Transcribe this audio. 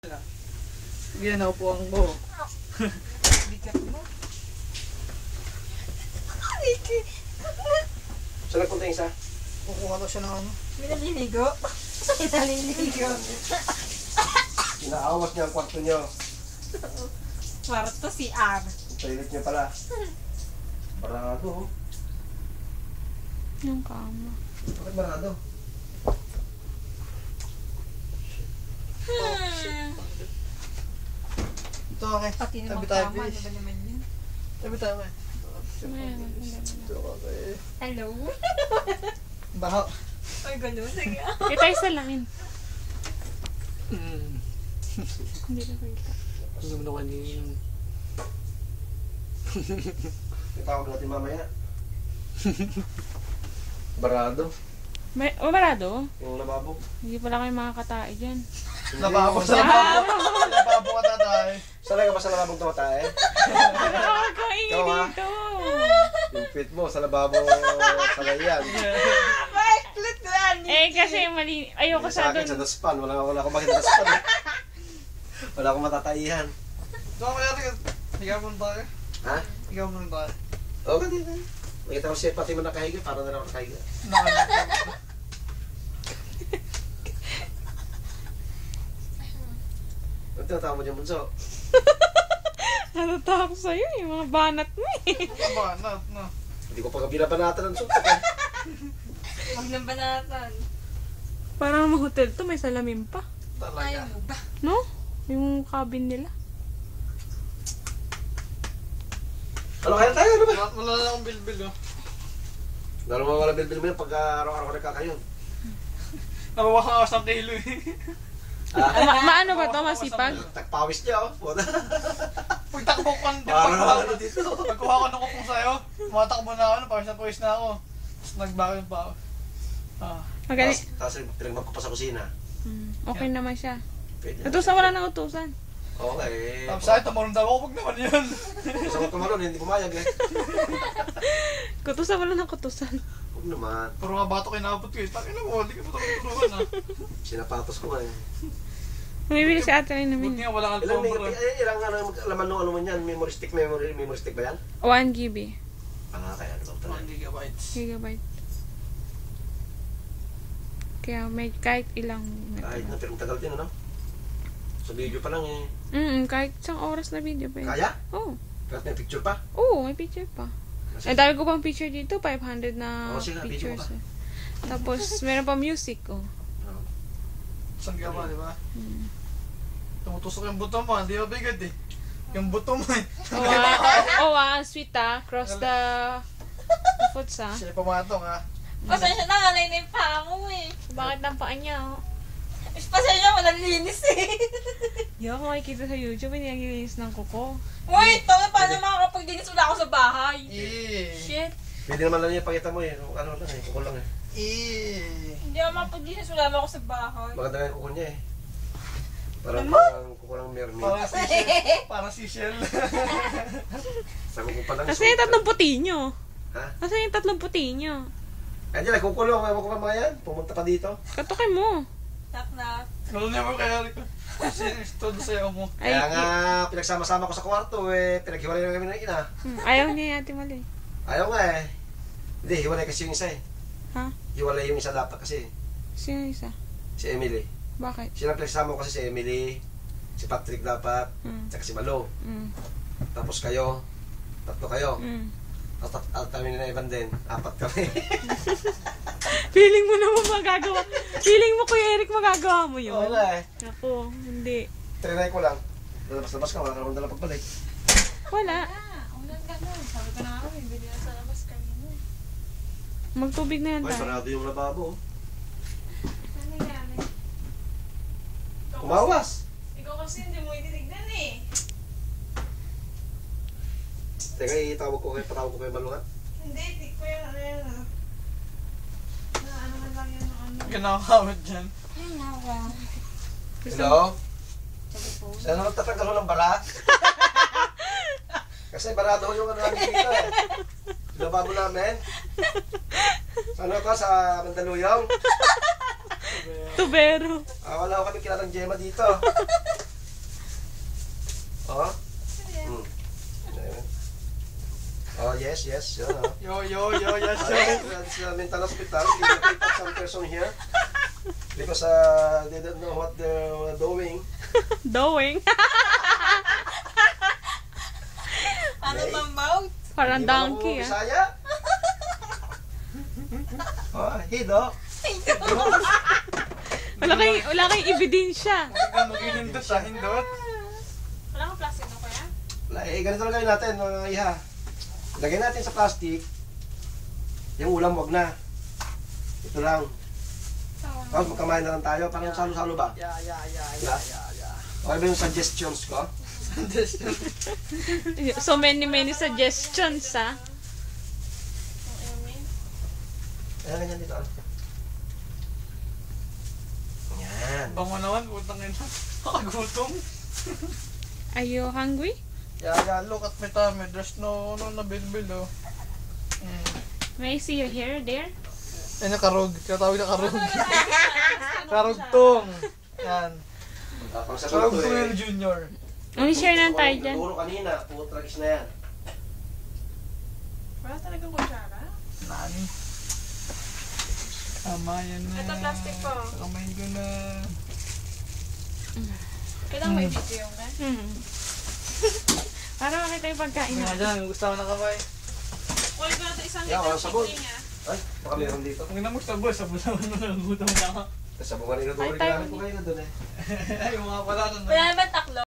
Sige, naupuan mo. Bigat mo. Saan nagpunta yung isa? Kukuha ko siya ng ano. May naliligo. May naliligo. Inaawas niya ang kwarto niyo. Kwarto si R. Toilet niya pala. Barado. Yung kama. Bakit barado? Ito okay. Pati naman Tabi tayo, kama. Ano please. ba naman yun? Tabi tayo okay. Ito okay. Hello? Baho. Ay, gano'n. Sige. Di tayo salamin. Hindi na kita. Ano naman ako kanina. Itawag natin mamaya. Barado. May, barado? Yung lababo. Hindi pala kayo makakatae dyan. Lababo sa lababo. Lababo ka tatay. Sanay ka ba sa lababong tumatay? Nakakaingay Ikaw, ha? dito. Yung fit mo sa lababo sanay yan. Backlit lang. Kasi mali. Ayoko Sa sa akin sa doon. daspan. Wala akong makita daspan. Wala akong matataihan. Ito okay natin. Higa mo tayo. Ha? Higa mo tayo. Okay din. Makita ko siya pati mo nakahiga. Para na lang ako nakahiga. Ang tinatawag mo dyan, Bunso? Natatawa ko sa'yo yung mga banat mo eh. Banat na. Hindi ko pa binabanatan ng suntok eh. Huwag nang banatan. Parang mga hotel to, may salamin pa. Ayaw mo ba? No? Yung cabin nila. Ano kaya tayo? Ano ba? Wala na akong bilbil oh. Lalo mo wala bilbil mo yan pag araw-araw ka nagkakayon. Nabawasan ako 1 kilo eh. Maano ba to? Masipag? Tagpawis niya oh. Pagtakbo ko ng Parang ano dito. pagkuha ko ng kupong sa'yo, matakbo na ako, pawis na ako. Tapos nagbakil pa ako. Magaling. Tapos pinagmap ko pa sa kusina. Okay naman siya. Pwede. Utusan, wala nang utusan. Okay. Tapos sa'yo, tumarong daw ako, huwag naman yun. Gusto ko tumalon, hindi pumayag eh. Kutusan, wala nang kutusan. Huwag naman. Puro nga bato kinabot ko eh. Takin mo, hindi ka pa tulungan ah. Sinapatos ko nga eh. Bumibili si ate rin Buti namin. nga walang Ilang, alcohol. ilang ano, laman nung ano mo yan? Memory stick ba yan? 1 GB. Kaya ano ba 1 gigabytes. Gigabyte. Kaya may kahit ilang Kahit na pero tagal din ano? Sa video pa lang eh. kahit isang oras na video pa yun. Kaya? Oo. Kahit may picture pa? Oo, may picture pa. Ang dami ko pang picture dito, 500 na Oo, sige, video mo pictures. pa. Tapos, meron pa music, oh. Isang gaba, di ba? Tumutusok yung buto mo, hindi mabigat eh. Yung buto mo eh. Sweet cross the foots Sila pumatong ah. Pasensya na, alay na yung paa mo eh. Bakit ang paa niya, oh? Pasensya, walang linis eh. Hindi ako makikita sa YouTube, hindi naglilinis ng kuko. Wait, paano makakapag-linis wala ako sa bahay? Shit. Pwede naman lang yung pakita mo eh. Ano lang eh, kuko lang eh. Hindi ako makapag-linis wala ako sa bahay. Maganda nga yung kuko niya eh. Parang kuko lang mermaid. Parang seashell. Parang seashell. Sa kuko pa lang. Kasi yung tatlong puti nyo. Ha? Kasi yung tatlong puti nyo. Andiyan lang, kuko lang. Ewan ko pa mga yan. Pumunta pa dito. Katukin mo. Knock-knock. Lalo niya mo kaya rin ko. Kasi todo sa'yo mo. Ay, Kaya nga, pinagsama-sama ko sa kwarto eh. Pinaghiwalay na kami ng ina. ayaw niya yung ate mali. Ayaw nga eh. Hindi, hiwalay kasi yung isa eh. Ha? Hiwalay yung isa dapat kasi. Sino yung isa? Si Emily. Bakit? Silang pinagsama ko kasi si Emily. Si Patrick dapat. Tsaka si Malo. Tapos kayo. Tatlo kayo. At kami na Evan din. 4 kami. Feeling mo naman magagawa. Feeling mo, Kuya Eric, magagawa mo yun. Wala eh. Ako, hindi. Trinay ko lang. Labas-labas ka, wala ka naman dalang pagbalik. Wala. Ulan ka nun. Sabi ko na ako, bibili na sa labas kanina. Magtubig na yan Ay, tayo. sarado yung lababo. Ano yan? Umawas! Ikaw kasi hindi mo ititignan eh. Teka, patawag ko kayo Malungat. Hindi, tik ko yan. Ano yan ah. Na ano man lang yan ano. Kinakawat dyan. Ay, nawa. Hello? Saan naman tatanggal ho ng bara? Kasi barado ho yung ano namin dito eh. Lababo namin. Ano ko sa Mandaluyong? Tubero. Wala ko kami kilalang Gemma dito. yes. Yo, yes, That's mental hospital. You can pick up some person here. Because they don't know what they're doing. Doing. Ano Okay. bang mouth? Parang Hindi ba donkey, ako ah. Bisaya? Oh, hido. Wala kayong ebidensya. Huwag mag-inindot sa hindot. Wala kang plastic na kuya? Ganito lang gawin natin, mga iha. Lagay natin sa plastic. Yung ulam, wag na. Ito lang. Tapos magkamain na lang tayo. Parang salo-salo ba? Yeah. Okay ba yung suggestions ko? So many suggestions, ah. Ayan, ganyan dito. Yan. Bango naman, putang ina. Nakagutom. Are you hungry? Yeah, look at my tummy. There's no nabilbil, oh. May I see your hair there? Ay, nakarog. Katawid na karog. Karugtong. Yan. Tapos sa sunod Karugtong eh. yung junior. May share na tayo dyan. Naturo kanina, puro tragis na yan. Wala talagang kutsara? Nani? Tama yan na. Ito, plastic po. Kamay ko na. Kailangan may video yung ka? Para makita yung pagkain Nga na. dyan, gusto ko na kamay. Kuya ko natin isang Yeah, liter wala sabon. chicken ah. Ay, baka meron dito. Kung na mo sabon, sabon-sabon mo na gutom na ako. Sa bunga nila doon, Ay, tayo. rin ko kayo na doon eh. Ay, mga pala nun. Wala naman taklo.